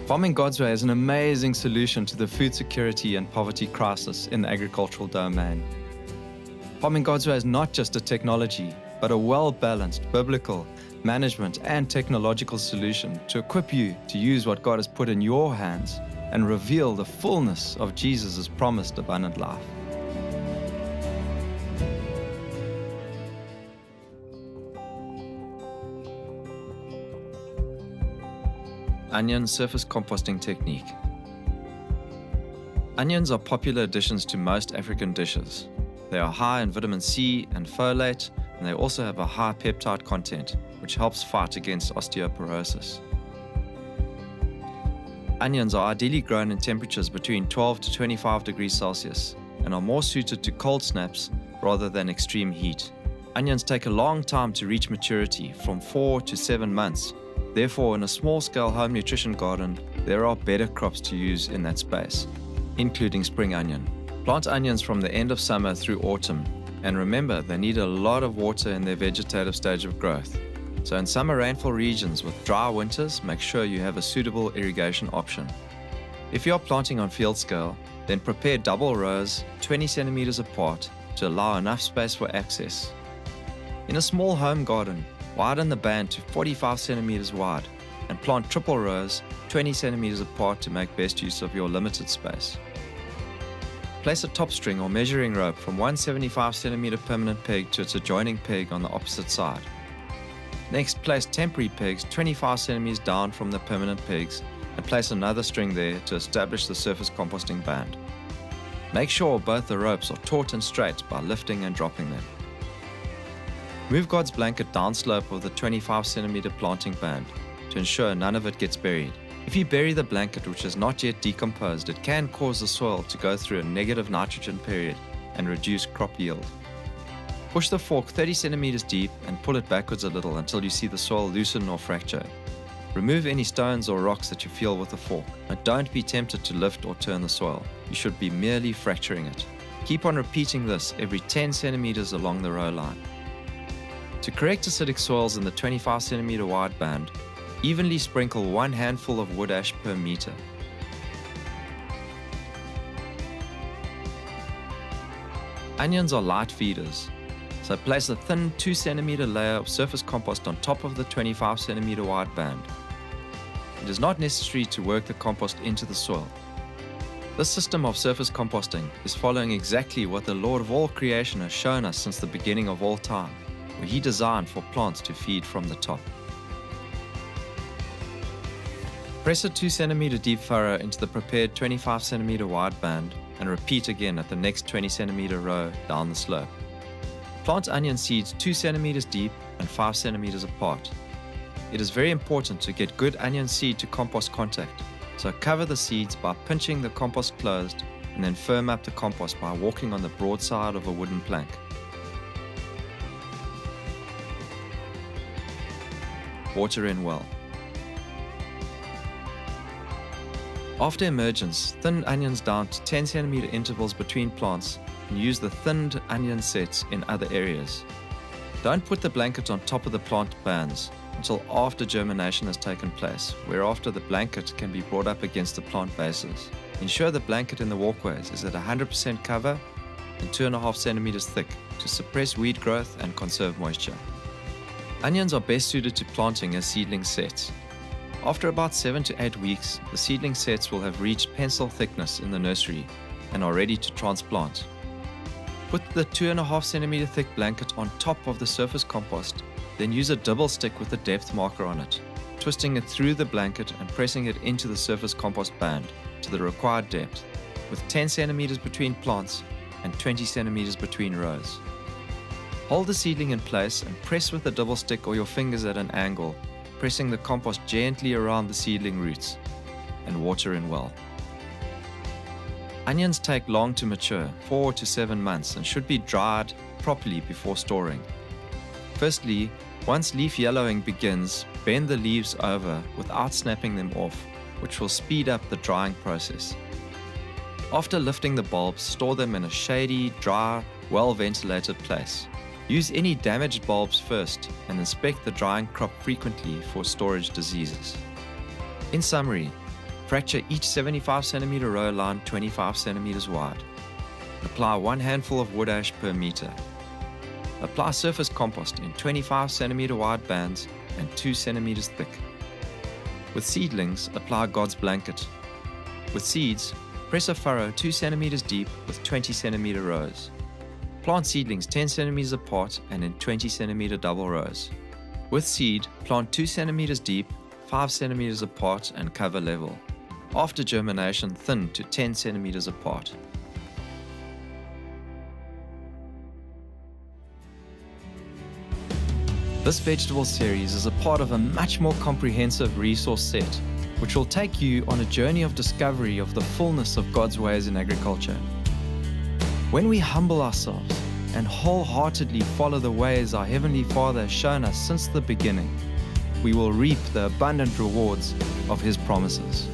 Farming God's Way is an amazing solution to the food security and poverty crisis in the agricultural domain. Farming God's Way is not just a technology, but a well-balanced biblical, management, and technological solution to equip you to use what God has put in your hands and reveal the fullness of Jesus' promised abundant life. Onion surface composting technique. Onions are popular additions to most African dishes. They are high in vitamin C and folate, and they also have a high peptide content, which helps fight against osteoporosis. Onions are ideally grown in temperatures between 12 to 25 degrees Celsius and are more suited to cold snaps rather than extreme heat. Onions take a long time to reach maturity, from 4 to 7 months. Therefore, in a small-scale home nutrition garden, there are better crops to use in that space, including spring onion. Plant onions from the end of summer through autumn, and remember, they need a lot of water in their vegetative stage of growth. So in summer rainfall regions with dry winters, make sure you have a suitable irrigation option. If you are planting on field scale, then prepare double rows 20 centimeters apart to allow enough space for access. In a small home garden, widen the band to 45 centimeters wide and plant triple rows 20 centimeters apart to make best use of your limited space. Place a top string or measuring rope from one 75 centimeter permanent peg to its adjoining peg on the opposite side. Next, place temporary pegs 25 centimeters down from the permanent pegs and place another string there to establish the surface composting band. Make sure both the ropes are taut and straight by lifting and dropping them. Move God's blanket downslope of the 25 centimeter planting band to ensure none of it gets buried. If you bury the blanket which has not yet decomposed, it can cause the soil to go through a negative nitrogen period and reduce crop yield. Push the fork 30 centimeters deep and pull it backwards a little until you see the soil loosen or fracture. Remove any stones or rocks that you feel with the fork, but don't be tempted to lift or turn the soil. You should be merely fracturing it. Keep on repeating this every 10 centimeters along the row line. To correct acidic soils in the 25 centimeter wide band, evenly sprinkle 1 handful of wood ash per meter. Onions are light feeders, so place a thin 2 centimeter layer of surface compost on top of the 25 centimeter wide band. It is not necessary to work the compost into the soil. This system of surface composting is following exactly what the Lord of all creation has shown us since the beginning of all time, where He designed for plants to feed from the top. Press a 2 centimeter deep furrow into the prepared 25 centimeter wide band and repeat again at the next 20 centimeter row down the slope. Plant onion seeds 2 centimeters deep and 5 centimeters apart. It is very important to get good onion seed to compost contact, so cover the seeds by pinching the compost closed and then firm up the compost by walking on the broad side of a wooden plank. Water in well. After emergence, thin onions down to 10 centimeter intervals between plants and use the thinned onion sets in other areas. Don't put the blanket on top of the plant bands until after germination has taken place, whereafter the blanket can be brought up against the plant bases. Ensure the blanket in the walkways is at 100% cover and 2.5 centimeters thick to suppress weed growth and conserve moisture. Onions are best suited to planting as seedling sets. After about 7 to 8 weeks, the seedling sets will have reached pencil thickness in the nursery and are ready to transplant. Put the 2.5 centimeter thick blanket on top of the surface compost, then use a double stick with a depth marker on it, twisting it through the blanket and pressing it into the surface compost band to the required depth, with 10 centimeters between plants and 20 centimeters between rows. Hold the seedling in place and press with a double stick or your fingers at an angle, pressing the compost gently around the seedling roots, and water in well. Onions take long to mature, 4 to 7 months, and should be dried properly before storing. Firstly, once leaf yellowing begins, bend the leaves over without snapping them off, which will speed up the drying process. After lifting the bulbs, store them in a shady, dry, well-ventilated place. Use any damaged bulbs first and inspect the drying crop frequently for storage diseases. In summary, Fracture each 75 centimeter row line 25 centimeters wide. Apply 1 handful of wood ash per meter. Apply surface compost in 25 centimeter wide bands and 2 centimeters thick. With seedlings, apply God's blanket. With seeds, press a furrow 2 centimeters deep with 20 centimeter rows. Plant seedlings 10 centimeters apart and in 20 centimeter double rows. With seed, plant 2 centimeters deep, 5 centimeters apart and cover level. After germination, thin to 10 centimeters apart. This vegetable series is a part of a much more comprehensive resource set, which will take you on a journey of discovery of the fullness of God's ways in agriculture. When we humble ourselves and wholeheartedly follow the ways our Heavenly Father has shown us since the beginning, we will reap the abundant rewards of His promises.